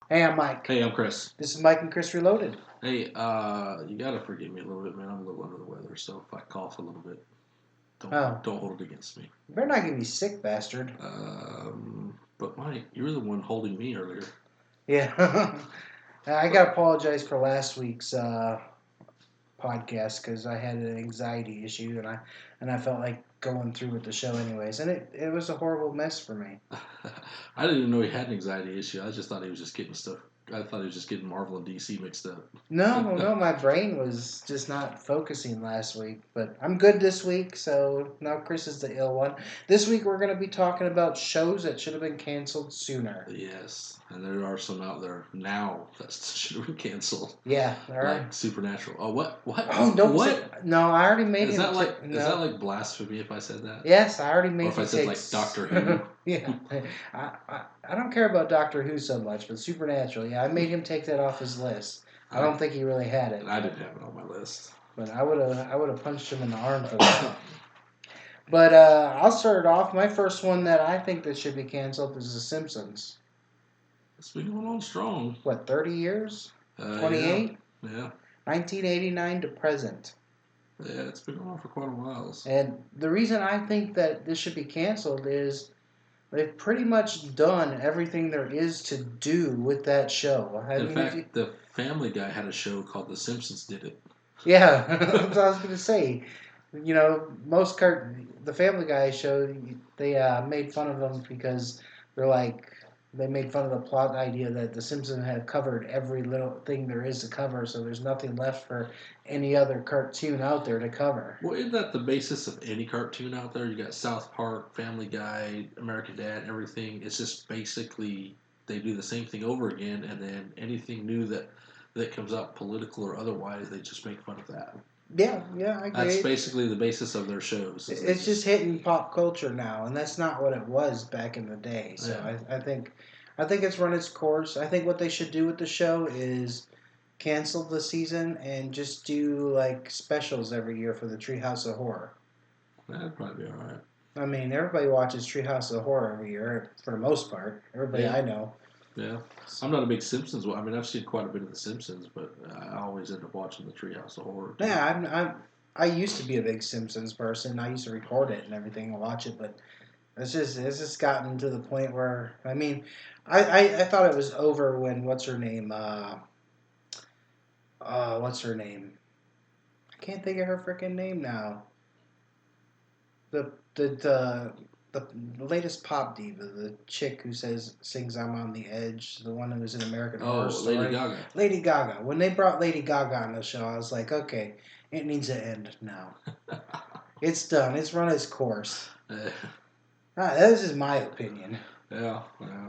Hey, I'm Mike. Hey, I'm Chris. This is Mike and Chris Reloaded. Hey, you gotta forgive me a little bit, man. I'm a little under the weather, so if I cough a little bit, Oh, don't hold it against me. you better not get me sick, bastard. But Mike, you were the one holding me earlier. Yeah. I got to apologize for last week's podcast because I had an anxiety issue and I felt like going through with the show anyways. And it was a horrible mess for me. I didn't even know he had an anxiety issue. I just thought he was just getting stuff. I thought he was just getting Marvel and DC mixed up. No, my brain was just not focusing last week. But I'm good this week, so now Chris is the ill one. This week we're going to be talking about shows that should have been canceled sooner. Yes, and there are some out there now that should have been canceled, Yeah, there are. like Supernatural. Oh, what? What? Oh, don't say. What? No, I already made Is him. that like is that No. like blasphemy if I said that? Yes, I already Or made if I him said take. like Doctor Who? Yeah, I don't care about Doctor Who so much, but Supernatural. Yeah, I made him take that off his list. I I don't think he really had it, I didn't have it on my list. but I would have punched him in the arm for that. But I'll start it off. My first one that I think that should be canceled is The Simpsons. It's been going on strong. What, 30 years? Yeah, 28? yeah, 1989 to present. yeah. It's been going on for quite a while. And the reason I think that this should be canceled is they've pretty much done everything there is to do with that show. I In mean, if you, fact, the Family Guy had a show called The Simpsons Did It. yeah, that's what I was gonna say. The Family Guy show, they made fun of them because they're like they made fun of the plot idea that The Simpsons have covered every little thing there is to cover, so there's nothing left for any other cartoon out there to cover. Well, isn't that the basis of any cartoon out there? You got South Park, Family Guy, American Dad, everything. It's just basically they do the same thing over again, and then anything new that comes out, political or otherwise, they just make fun of that. Yeah, I That's agree. basically the basis of their shows. Is they It's just just hitting pop culture now, and that's not what it was back in the day. So yeah. I think it's run its course. I think what they should do with the show is cancel the season and just do like specials every year for the Treehouse of Horror. That'd probably be all right. I mean, everybody watches Treehouse of Horror every year for the most part. Everybody Yeah, I know. yeah. I'm not a big Simpsons. I mean, I've seen quite a bit of The Simpsons, but I always end up watching the Treehouse of Horror too. Yeah, I used to be a big Simpsons person. I used to record it and everything and watch it, but it's just gotten to the point where I thought it was over when what's her name? I can't think of her freaking name now. The the the the latest pop diva, the chick who sings "I'm on the Edge," the one who was in American Horror Oh, Lady Story, Gaga. Lady Gaga. When they brought Lady Gaga on the show, I was like, okay, it needs to end now. It's done. It's run its course. Uh, This is my opinion. yeah, yeah.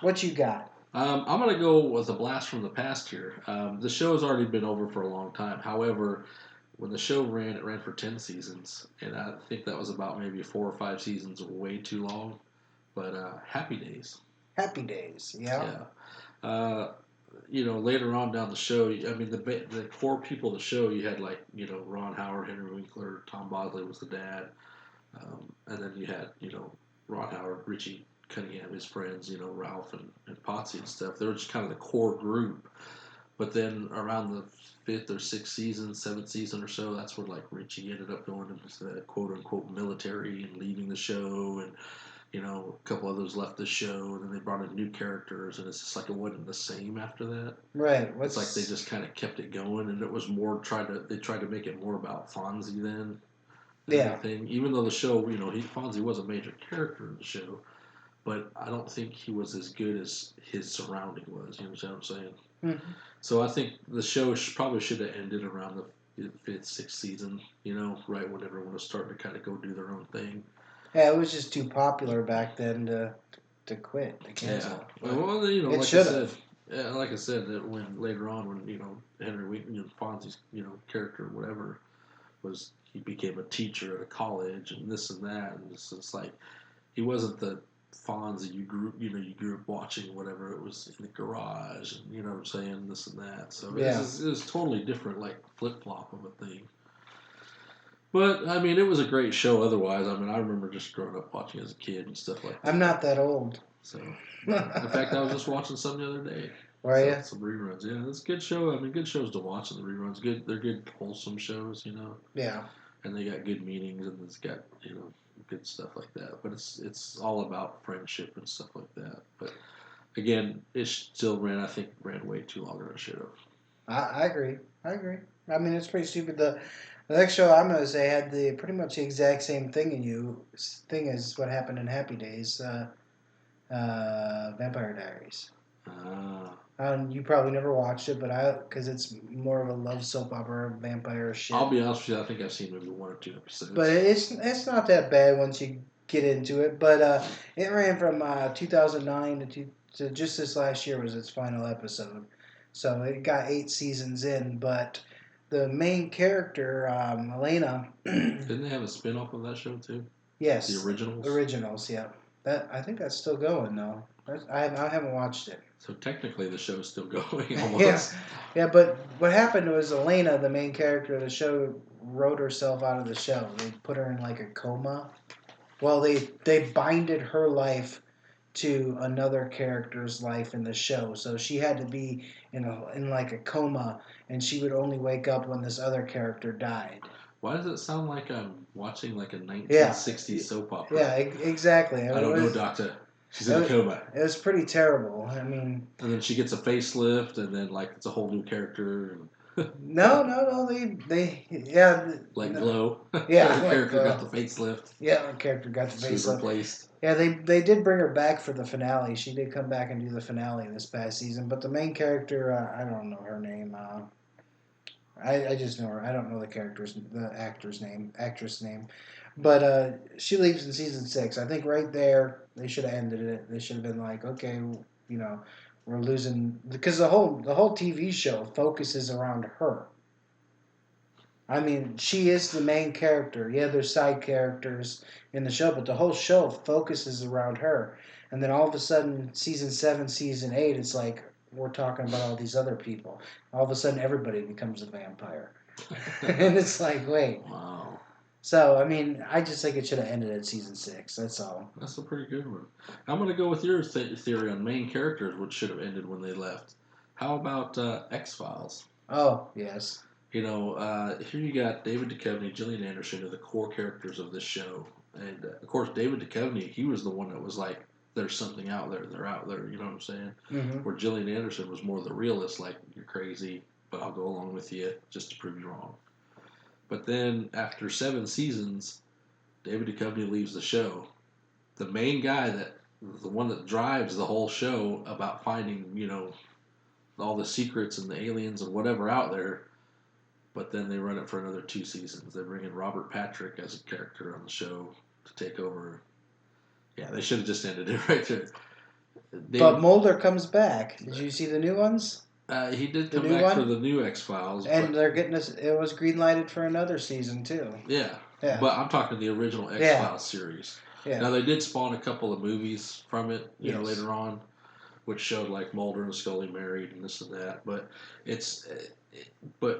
What you got? I'm gonna go with a blast from the past here. The show has already been over for a long time. However, when the show ran, it ran for 10 seasons, and I think that was about maybe 4 or 5 seasons, way too long. But Happy Days, Happy Days. Yeah. yeah. Uh, later on down the show, I mean, the core people of the show, you had like Ron Howard, Henry Winkler, Tom Bosley was the dad, and then you had Ron Howard, Richie Cunningham, his friends, Ralph and Potsy and stuff. They were just kind of the core group. But then around the fifth or sixth season, seventh season or so, that's when like Richie ended up going into the quote unquote military and leaving the show, and a couple others left the show, and then they brought in new characters, and it's just like it wasn't the same after that. Right. It's like they just kind of kept it going, and it was more they tried to make it more about Fonzie then than Yeah. anything. Even though the show, Fonzie was a major character in the show, but I don't think he was as good as his surrounding was. You know what I'm saying? Mhm. So I think the show probably should have ended around the fifth, sixth season. Right when everyone was starting to kind of go do their own thing. Yeah, it was just too popular back then to quit, to Yeah. cancel. But Well, it like I should said, have. yeah, like I said, that when later on, when Henry Wheaton, Fonzie's character, whatever, was he became a teacher at a college and this and that, and it's like he wasn't the Fonzie you grew up watching, whatever. It was in the garage, and what I'm saying, this and that. So Yeah. it was totally different, like flip flop of a thing. But it was a great show. Otherwise, I remember just growing up watching as a kid and stuff like I'm that. not that old. So, in fact, I was just watching some the other day. Were you? Some reruns. Yeah, it's a good show. I mean, good shows to watch in the reruns. Good, they're good, wholesome shows, you know. Yeah. And they got good meanings, and it's got good stuff like that. But it's all about friendship and stuff like that. But again, it still ran way too long than it should have. I agree. I agree. I mean, it's pretty stupid. The next show I'm gonna say had the pretty much the exact same thing as what happened in Happy Days, Vampire Diaries. Ah, You probably never watched it, but because it's more of a love soap opera vampire I'll shit. be honest with you. I think I've seen maybe one or two But episodes. it's not that bad once you get into it. But it ran from 2009 to just this last year was its final episode. So it got 8 seasons in, but the main character, Elena, Didn't they have a spin off of that show too? The yes, originals. originals, yeah. That I think that's still going though. I haven't watched it. So technically, the show's still going Yeah, almost. yeah. But what happened was Elena, the main character of the show, wrote herself out of the show. They put her in like a coma. Well, they binded her life to another character's life in the show, so she had to be in like a coma, and she would only wake up when this other character died. Why does it sound like I'm watching like a Yeah, 1960s soap opera? yeah, exactly. I I mean, don't know, Doctor. She's in a coma. it was pretty terrible. I mean, And then she gets a facelift, and then like it's a whole new character, no, yeah, like no, Glow. yeah, Her like character got the facelift. yeah, the character got the She was face up. replaced. Yeah, they did bring her back for the finale. She did come back and do the finale this past season. But the main character, I don't know her name. I just know her. I don't know the actress name. But she leaves in season 6. I think right there they should have ended it. They should have been like, okay, you know, we're losing because the whole TV show focuses around her. I mean, she is the main character. Yeah, there's side characters in the show, but the whole show focuses around her. And then all of a sudden, season 7, season 8, it's like we're talking about all these other people. All of a sudden, everybody becomes a vampire. And it's like, wait. Wow. So, I mean, I just think it should have ended at season 6. That's all. That's a pretty good one. I'm going to go with your theory on main characters, which should have ended when they left. How about X Files? Oh, yes. Here you got David Duchovny, Gillian Anderson are the core characters of this show. And of course, David Duchovny, he was the one that was like, there's something out there, they're out there, you know what I'm saying? Mm-hmm. Where Gillian Anderson was more the realist, like, you're crazy, but I'll go along with you just to prove you wrong. But then after 7 seasons, David Duchovny leaves the show. The main guy the one that drives the whole show about finding, all the secrets and the aliens and whatever out there, but then they run it for another 2 seasons. They bring in Robert Patrick as a character on the show to take over. Yeah, they should have just ended it right there. But Mulder comes back. Did you see the new ones? He did The come new back for one? the new X Files, And but they're getting us. It was green lighted for another season too. yeah. Yeah. But I'm talking the original X Files series. Yeah. Now they did spawn a couple of movies from it, Yes. later on, which showed like Mulder and Scully married and this and that. But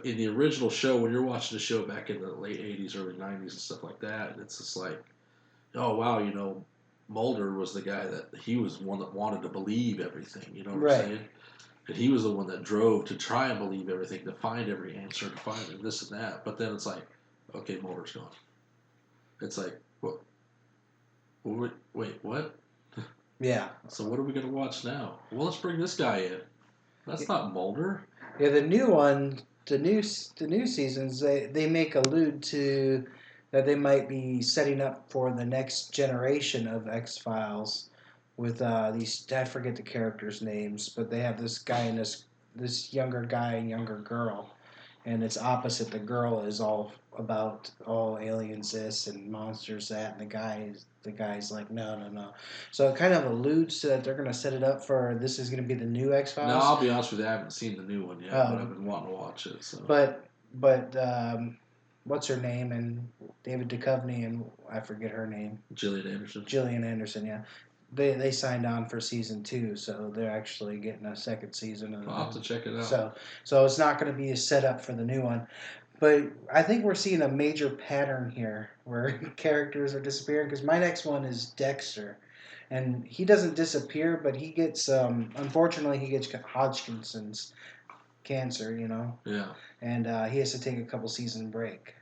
in the original show, when you're watching the show back in the late '80s, early '90s, and stuff like that, it's just like, oh wow, Mulder was the guy that he was one that wanted to believe everything. You know what I'm saying? And he was the one that drove to try and believe everything, to find every answer, to find this and that. But then it's like, okay, Mulder's gone. It's like, what? Wait, what? Yeah. So what are we gonna watch now? Well, let's bring this guy in. That's not Mulder. Yeah, the new one, the new seasons, they make allude to that they might be setting up for the next generation of X Files with these. I forget the characters' names, but they have this guy and this younger guy and younger girl, and it's opposite. The girl is all about all aliens this and monsters that, and the guy's like no. So it kind of alludes to that they're going to set it up for this is going to be the new X No, Files. I'll be honest with you. I haven't seen the new one yet, but I've been wanting to watch it. So. But what's her name and David Duchovny and I forget her name. Gillian Anderson. Gillian Anderson, yeah. They signed on for season 2, so they're actually getting a second season of I'll have to check it out. So it's not going to be a setup for the new one. But I think we're seeing a major pattern here where characters are disappearing because my next one is Dexter. and he doesn't disappear, but he gets unfortunately he gets Hodgkinson's cancer, Yeah. and he has to take a couple season break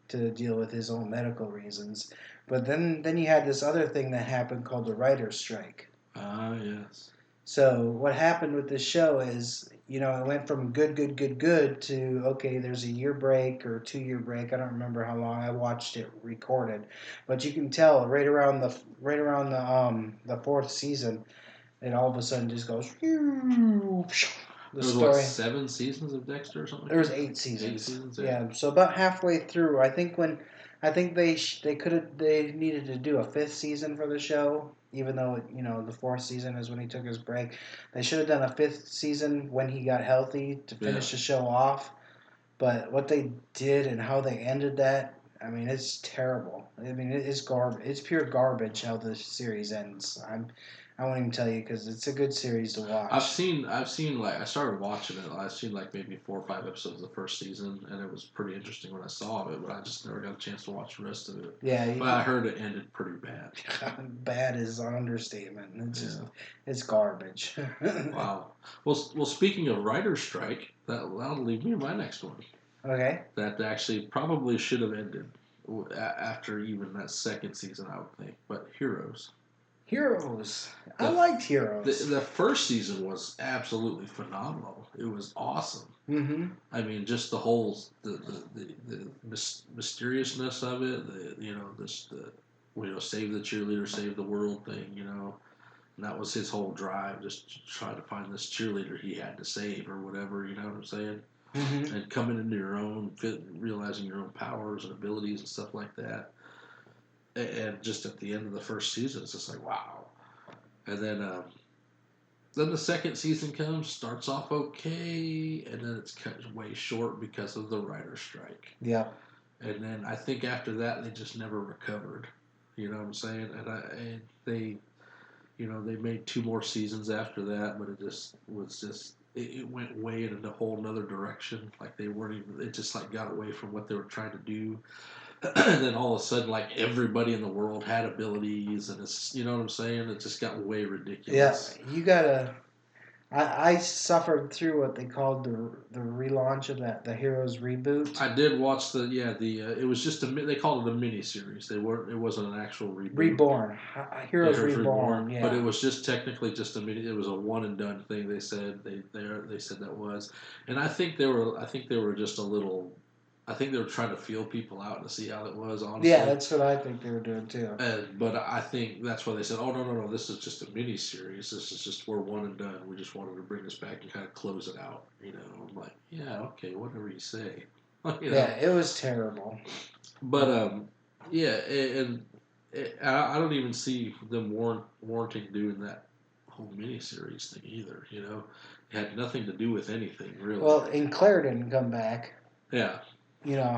to deal with his own medical reasons. But then you had this other thing that happened called the writer's strike. Ah, yes. So what happened with this show is, it went from good to okay, there's a year break or 2 year break. I don't remember how long. I watched it recorded, but you can tell right around the fourth season, it all of a sudden just goes. The There was what, story. 7 seasons of Dexter or something There like was that? 8 8 seasons. seasons, yeah. Yeah, so about halfway through, I think they needed to do a fifth season for the show, even though the fourth season is when he took his break. They should have done a fifth season when he got healthy to Yeah. finish the show off. But what they did and how they ended that, I mean, it's terrible. I mean, it's garbage. It's pure garbage how the series ends. I won't even tell you because it's a good series to watch. I've seen like I started watching it. I've seen like maybe 4 or 5 episodes of the first season, and it was pretty interesting when I saw it. But I just never got a chance to watch the rest of it. Yeah, But I heard it ended pretty bad. bad is an understatement. Yeah. It's garbage. Wow. Well. Speaking of writer's strike, that'll lead me to my next one. Okay. That actually probably should have ended after even that second season, I would think. But Heroes. Heroes. I The liked the, Heroes. the first season was absolutely phenomenal. It was awesome. Mm-hmm. I mean, just the whole the mysteriousness of it. Save the cheerleader, save the world thing. And that was his whole drive, just to try to find this cheerleader he had to save or whatever. You know what I'm saying? Mm-hmm. And coming into your own, realizing your own powers and abilities and stuff like that. And just at the end of the first season, it's just like wow. And then the second season comes, starts off okay, and then it's cut way short because of the writer's strike. Yep. And then I think after that they just never recovered. You know what I'm saying? And they, they made 2 more seasons after that, but it went way in a whole nother direction. Like they weren't even. It just like got away from what they were trying to do. And then all of a sudden, like everybody in the world had abilities, and it's you know what I'm saying. It just got way Yeah. ridiculous. You gotta. I suffered through what they called the relaunch of the Heroes reboot. I did watch it was just they called it a mini series. It wasn't an actual reboot. Reborn. Yeah, Heroes Heroes Reborn. Reborn, but Yeah. it was just technically just a mini. It was a one and done thing. They said they said that was, and I think they were just a little. I think they were trying to feel people out to see how it was, Yeah, honestly. that's what I think they were doing too. But I think that's why they said, "Oh no, this is just a mini series. This is just we're one and done. We just wanted to bring this back and kind of close it out." I'm like, "Yeah, okay, whatever you say." Yeah, it was terrible. But yeah, I don't even see them warranting doing that whole miniseries thing either. It had nothing to do with anything really. Well, and Claire didn't come back. Yeah,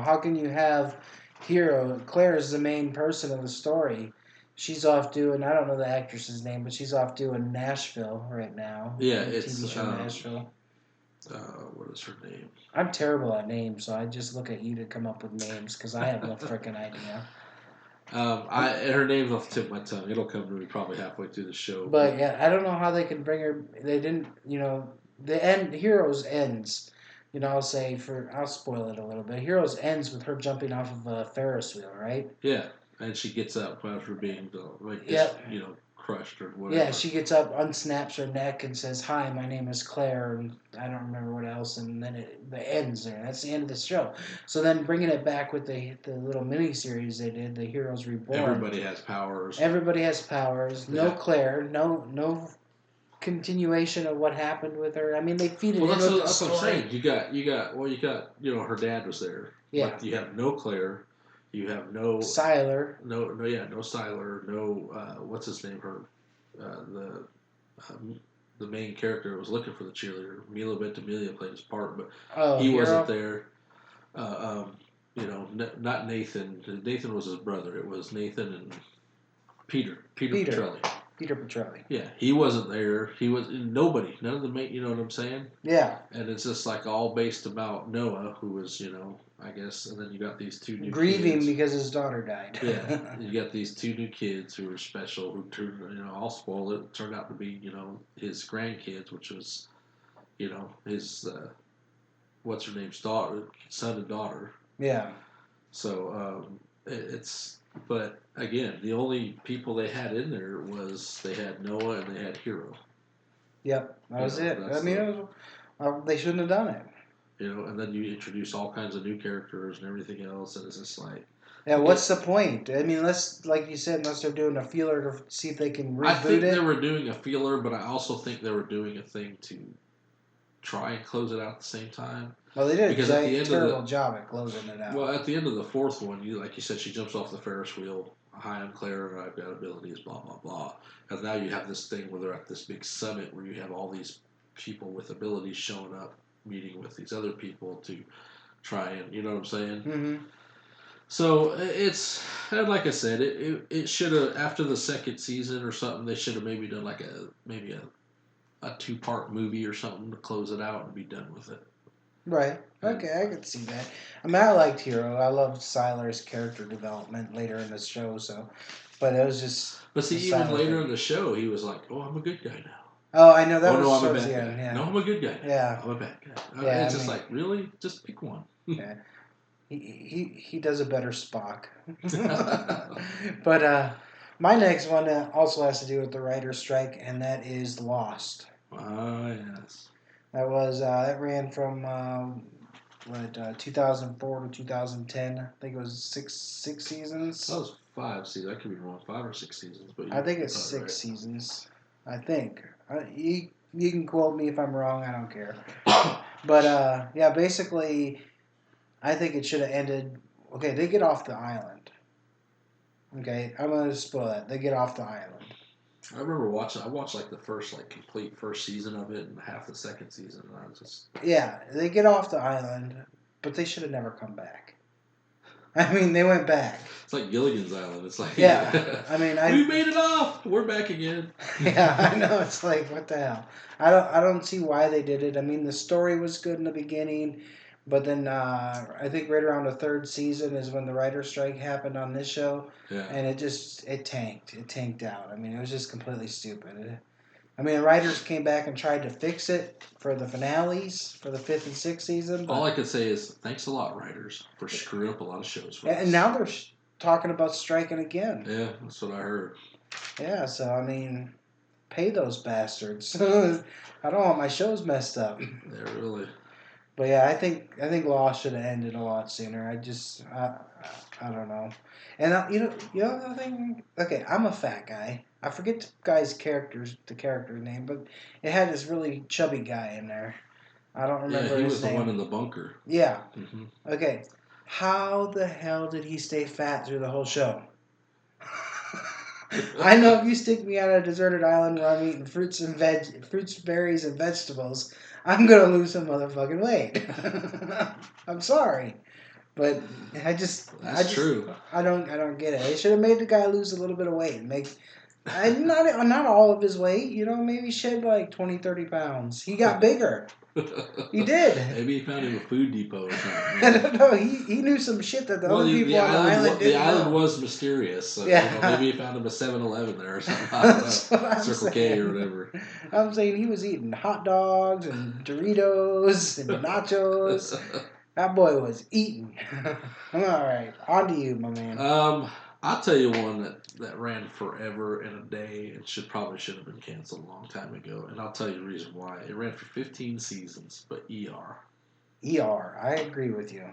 How can you have Hero? Claire is the main person of the story. She's off doing, I don't know the actress's name, but she's off doing Nashville right now. yeah, The it's TV show Nashville. what is her name? I'm terrible at names, so I just look at you to come up with names because I have no freaking idea. Her name's off the tip of my tongue. It'll come to me probably halfway through the show. But yeah, I don't know how they can bring her. They didn't, the end. Heroes ends. I'll spoil it a little bit. Heroes ends with her jumping off of a Ferris wheel, right? Yeah, and she gets up after being Yep. crushed or whatever. Yeah, she gets up, unsnaps her neck, and says, "Hi, my name is Claire," and I don't remember what else. And then the ends there. That's the end of the show. So then, bringing it back with the little mini series they did, the Heroes Reborn. Everybody has powers. Everybody has powers. No Yeah. Claire. No continuation of what happened with her. I mean, they feed it Well, into the that's what I'm story. saying. You got her dad was there. Yeah. But you have no Claire. You have no Siler. no Siler. No what's his name? Her the main character was looking for the cheerleader. Mila Ventimiglia played his part, but he Hero? wasn't there. Not Nathan. Nathan was his brother. It was Nathan and Peter Petrelli. Peter Petrelli. Yeah, he wasn't there. He was nobody. None of the main. You know what I'm saying? Yeah. And it's just like all based about Noah, who was, I guess, and then you got these two new Grieving kids. because his daughter died. Yeah, you got these two new kids who were special. Who turned, I'll spoil it. Turned out to be, his grandkids, which was, his what's her name's daughter, son and daughter. Yeah. So it's, but again, the only people they had in there was they had Noah and they had Hero. Yep, that was it. I mean, they shouldn't have done it. And then you introduce all kinds of new characters and everything else, and it's just like. Yeah, what's the point? I mean, like you said, unless they're doing a feeler to see if they can reboot I think it. they were doing a feeler, but I also think they were doing a thing to try and close it out at the same time. Well, they did because a terrible job at closing it out. Well, at the end of the fourth one, like you said, she jumps off the Ferris wheel. Hi, I'm Claire, and I've got abilities, blah, blah, blah. And now you have this thing where they're at this big summit where you have all these people with abilities showing up, meeting with these other people to try and, you know what I'm saying? Mm-hmm. So it's, and like I said, it should have, after the second season or something, they should have maybe done like maybe a 2-part movie or something to close it out and be done with it. Right. Okay, I could see that. I mean, I liked Hero. I loved Siler's character development later in the show. So, but it was just. But see, even later in the show, he was like, "Oh, I'm a good guy now." Oh, I know that was no, I'm a towards bad the guy. end. Yeah. No, I'm a good guy. Now. Yeah. I'm a bad guy. Yeah, it's just like, really, just pick one. Yeah. He does a better Spock. But my next one also has to do with the writer's strike, and that is Lost. Ah, yes. That ran from 2004 to 2010. I think it was six seasons. That was 5 seasons. I could be wrong. 5 or 6 seasons, but I think it's 6 seasons. I think you can quote me if I'm wrong. I don't care. But yeah, basically, I think it should have ended. Okay, they get off the island. Okay, I'm gonna spoil that. They get off the island. I remember watching. I watched like the first, complete first season of it and half the second season. And I was just. Yeah, they get off the island, but they should have never come back. I mean, they went back. It's like Gilligan's Island. It's like, yeah. I mean, we made it off. We're back again. Yeah, I know. It's like, what the hell? I don't see why they did it. I mean, the story was good in the beginning, but then I think right around the third season is when the writer's strike happened on this show, and it tanked. It tanked out. I mean, it was just completely stupid. I mean, the writers came back and tried to fix it for the finales for the 5th and 6th season. All I can say is thanks a lot, writers, for screwing up a lot of shows for us. And now they're talking about striking again. Yeah, that's what I heard. Yeah, so I mean, pay those bastards. I don't want my shows messed up. Yeah, really. But yeah, I think Lost should have ended a lot sooner. I don't know. And you know the thing. Okay, I'm a fat guy. I forget the character's name, but it had this really chubby guy in there. I don't remember his name. Yeah, he was the one in the bunker. Yeah. Mm-hmm. Okay. How the hell did he stay fat through the whole show? I know if you stick me on a deserted island where I'm eating fruits, berries, and vegetables, I'm gonna lose some motherfucking weight. I'm sorry, but true. I don't get it. They should have made the guy lose a little bit of weight and not all of his weight. Maybe shed like 20, 30 pounds. He got bigger. He did. Maybe he found him a Food Depot or something. I don't know. He knew some shit that the other people on the island didn't know. The island was mysterious. So, maybe he found him a 7-Eleven there or something. Circle K or whatever. I'm saying he was eating hot dogs and Doritos and nachos. That boy was eating. All right. On to you, my man. I'll tell you one that ran forever and a day and probably should have been canceled a long time ago. And I'll tell you the reason why. It ran for 15 seasons, but ER. ER. I agree with you.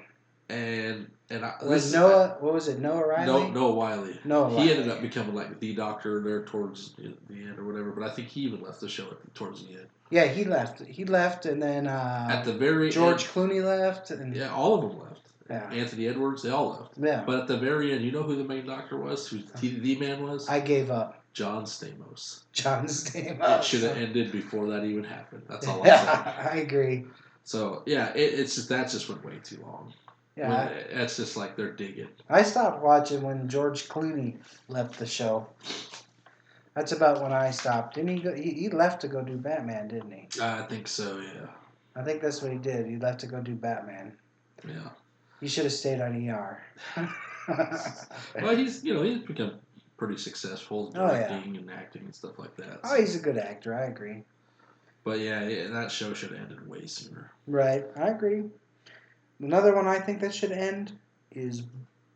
And what was it, Noah Riley? Noah Wiley. He ended up becoming like the doctor there towards the end or whatever, but I think he even left the show towards the end. Yeah, he left. He left, and then at the very George end, Clooney left. And yeah, all of them left. Yeah. Anthony Edwards, they all left. Yeah. But at the very end, you know who the main doctor was? Who the man was? I gave up. John Stamos. John Stamos. It should have ended before that even happened. That's all I'm saying. I agree. So yeah, it's just that just went way too long. Yeah. It's just like they're digging. I stopped watching when George Clooney left the show. That's about when I stopped. Didn't he go? He left to go do Batman, didn't he? I think so. Yeah. I think that's what he did. He left to go do Batman. Yeah. He should have stayed on ER. Well, he's become pretty successful Oh yeah. directing and acting and stuff like that. Oh, So. he's a good actor. I agree. But yeah, that show should have ended way sooner. Right. I agree. Another one I think that should end is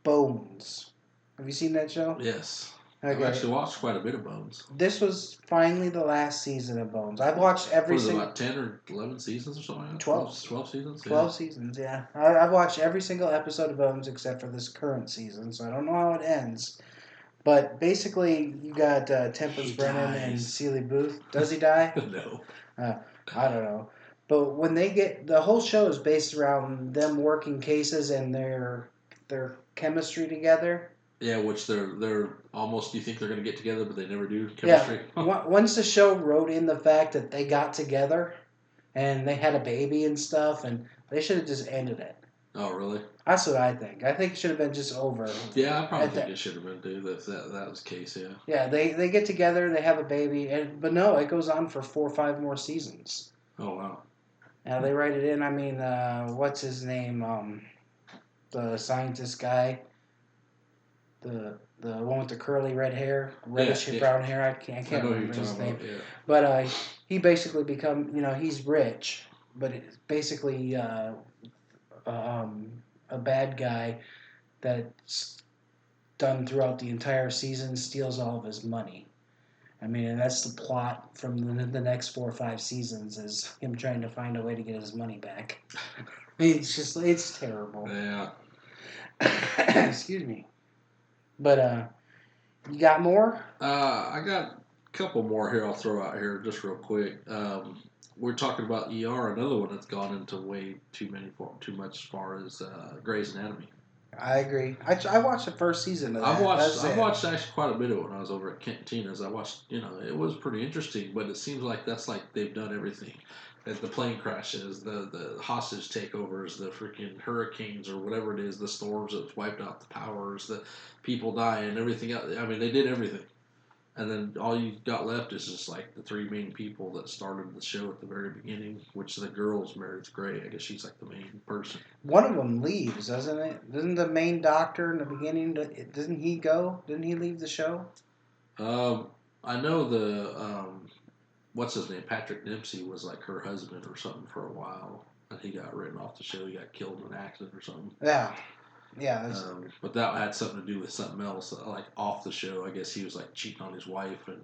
Bones. Have you seen that show? Yes. I've Okay. actually watched quite a bit of Bones. This was finally the last season of Bones. I've watched every What is it, single about 10 or 11 seasons or something like that? 12. 12 seasons? 12 seasons, yeah. I've watched every single episode of Bones except for this current season, so I don't know how it ends. But basically, you got Tempest Brennan and Seeley Booth. Does he die? No. I don't know. But when they get the whole show is based around them working cases and their chemistry together. Yeah, which they're almost, you think they're going to get together, but they never do. Chemistry. Yeah. Once the show wrote in the fact that they got together and they had a baby and stuff, and they should have just ended it. Oh, really? That's what I think. I think it should have been just over. Yeah, I probably think it should have been too. If that was the case, yeah. Yeah, they get together, they have a baby, but no, it goes on for 4 or 5 more seasons. Oh wow. Now they write it in. I mean, what's his name? The scientist guy, the one with the curly red hair, reddish brown hair. I can't remember his name. Yeah. But he basically he's rich, but it's basically a bad guy that's done throughout the entire season, steals all of his money. I mean, and that's the plot from the next 4 or 5 seasons is him trying to find a way to get his money back. It's terrible. Yeah. Excuse me. But you got more? I got a couple more here. I'll throw out here just real quick. We're talking about ER, another one that's gone into way too much as far as Grey's Anatomy. I agree. I watched the first season of that. I watched actually quite a bit of it when I was over at Tina's. I watched, it was pretty interesting, but it seems like that's like they've done everything. That the plane crashes, the hostage takeovers, the freaking hurricanes or whatever it is, the storms that wiped out the powers, the people dying, everything else. I mean, they did everything. And then all you got left is just like the 3 main people that started the show at the very beginning, which the girl's Meredith Grey. I guess she's like the main person. One of them leaves, doesn't it? Doesn't the main doctor in the beginning, doesn't he go? Didn't he leave the show? I know what's his name? Patrick Dempsey was like her husband or something for a while. And he got written off the show. He got killed in an accident or something. Yeah. Yeah. But that had something to do with something else, like off the show. I guess he was like cheating on his wife, and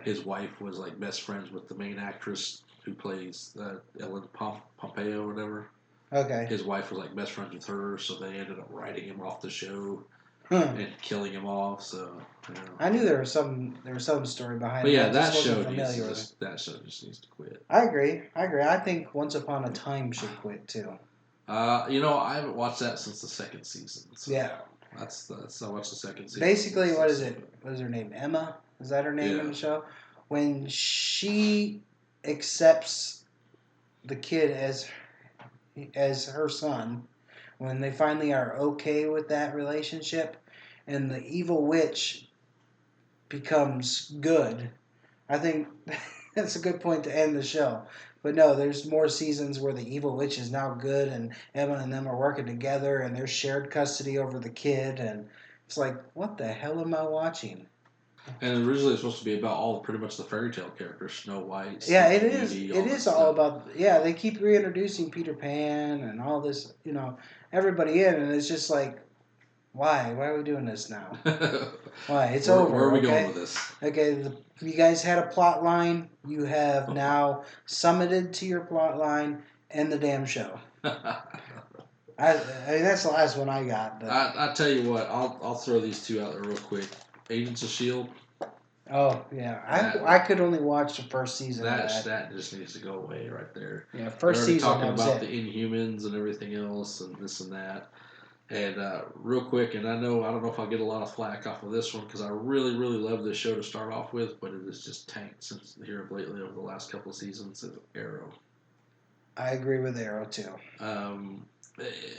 his wife was like best friends with the main actress who plays Ellen Pompeo or whatever. Okay. His wife was like best friends with her, so they ended up writing him off the show and killing him off. So I knew there was some story behind it. But yeah, that show just needs to quit. I agree. I think Once Upon a Time should quit too. I haven't watched that since the second season. So yeah. That's I watched the second season. Basically, what is it? What is her name? Emma? Is that her name in the show? When she accepts the kid as her son, when they finally are okay with that relationship, and the evil witch becomes good, I think that's a good point to end the show. But no, there's more seasons where the evil witch is now good, and Emma and them are working together, and there's shared custody over the kid, and it's like, what the hell am I watching? And originally it's supposed to be about pretty much the fairy tale characters, Snow White. Yeah, it is. It is all about. Yeah, they keep reintroducing Peter Pan and all this, everybody in, and it's just like, why? Why are we doing this now? Why? It's over. Where are we going with this? Okay, you guys had a plot line. You have now summited to your plot line and the damn show. I mean, that's the last one I got. But. I tell you what, I'll throw these two out there real quick. Agents of S.H.I.E.L.D. Oh yeah, I could only watch the first season. That just needs to go away right there. Yeah, first season. Talking about the Inhumans and everything else and this and that. And real quick, and I don't know if I'll get a lot of flack off of this one because I really, really love this show to start off with, but it has just tanked since here of lately over the last couple of seasons. Is Arrow. I agree with Arrow too.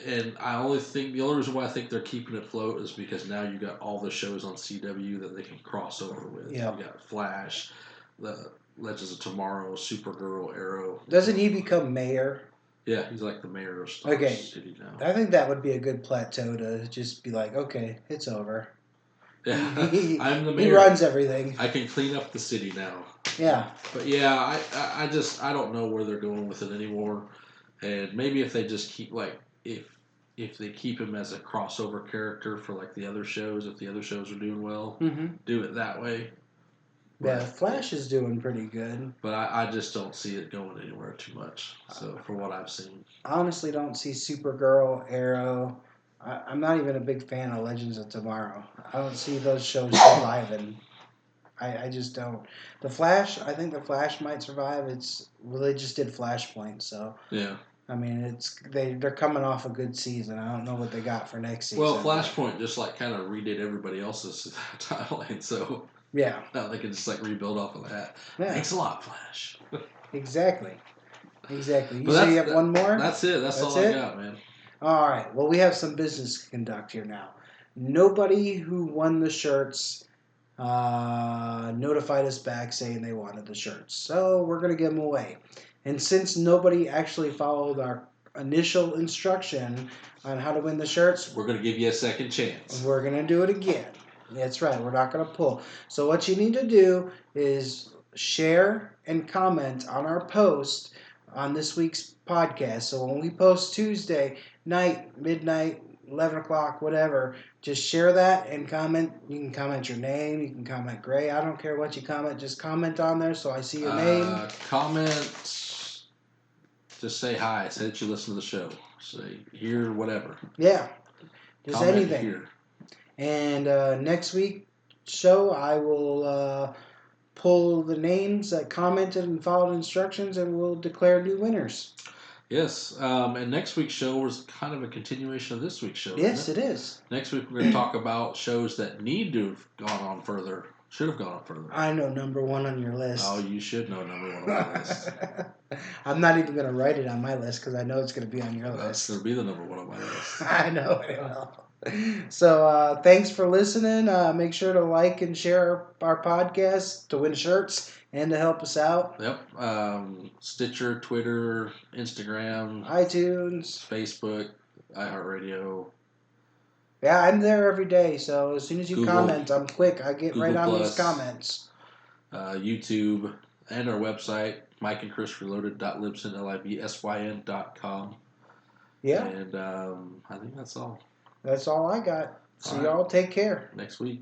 And I only think the only reason why I think they're keeping it afloat is because now you got all the shows on CW that they can cross over with. Yeah. You got Flash, the Legends of Tomorrow, Supergirl, Arrow. Doesn't he become mayor? Yeah, he's like the mayor of Star Okay. City now. I think that would be a good plateau to just be like, okay, it's over. Yeah, I'm the mayor. He runs everything. I can clean up the city now. Yeah. But yeah, I just I don't know where they're going with it anymore. And maybe if they just keep like if they keep him as a crossover character for like the other shows, if the other shows are doing well, do it that way. Yeah, Flash is doing pretty good. But I just don't see it going anywhere too much. So for what I've seen, I honestly don't see Supergirl, Arrow. I'm not even a big fan of Legends of Tomorrow. I don't see those shows surviving. I just don't. The Flash, I think the Flash might survive. They just did Flashpoint, so yeah. I mean, they're coming off a good season. I don't know what they got for next season. Well, Flashpoint just like kind of redid everybody else's timeline, so yeah, now they can just like rebuild off of that. Yeah. Thanks a lot, Flash. Exactly. You say you have one more? That's it. That's all I got, man. All right. Well, we have some business to conduct here now. Nobody who won the shirts notified us back saying they wanted the shirts. So we're going to give them away. And since nobody actually followed our initial instruction on how to win the shirts, we're going to give you a second chance. We're going to do it again. That's right. We're not going to pull. So what you need to do is share and comment on our post on this week's podcast. So when we post Tuesday night, midnight, 11 o'clock, whatever, just share that and comment. You can comment your name. You can comment Gray. I don't care what you comment. Just comment on there so I see your name. Comment. Just say hi. Say that you listen to the show. Say here, whatever. Yeah. Just comment anything. Here. And next week's show, I will pull the names that commented and followed instructions, and we'll declare new winners. Yes, and next week's show was kind of a continuation of this week's show. Yes, it is. Next week, we're going to talk about shows that need to have gone on further, should have gone on further. I know number one on your list. Oh, you should know number one on my list. I'm not even going to write it on my list because I know it's going to be on your list. It's going to be the number one on my list. I know it will. So thanks for listening. Make sure to like and share our podcast to win shirts and to help us out. Yep. Stitcher, Twitter, Instagram, iTunes, Facebook, iHeartRadio. Yeah, I'm there every day. So as soon as you Google, comment, I'm quick. I get Google right on those comments. YouTube and our website, mikeandchrisreloaded.libsyn.com. Yeah. And I think that's all. That's all I got. So y'all take care. Next week.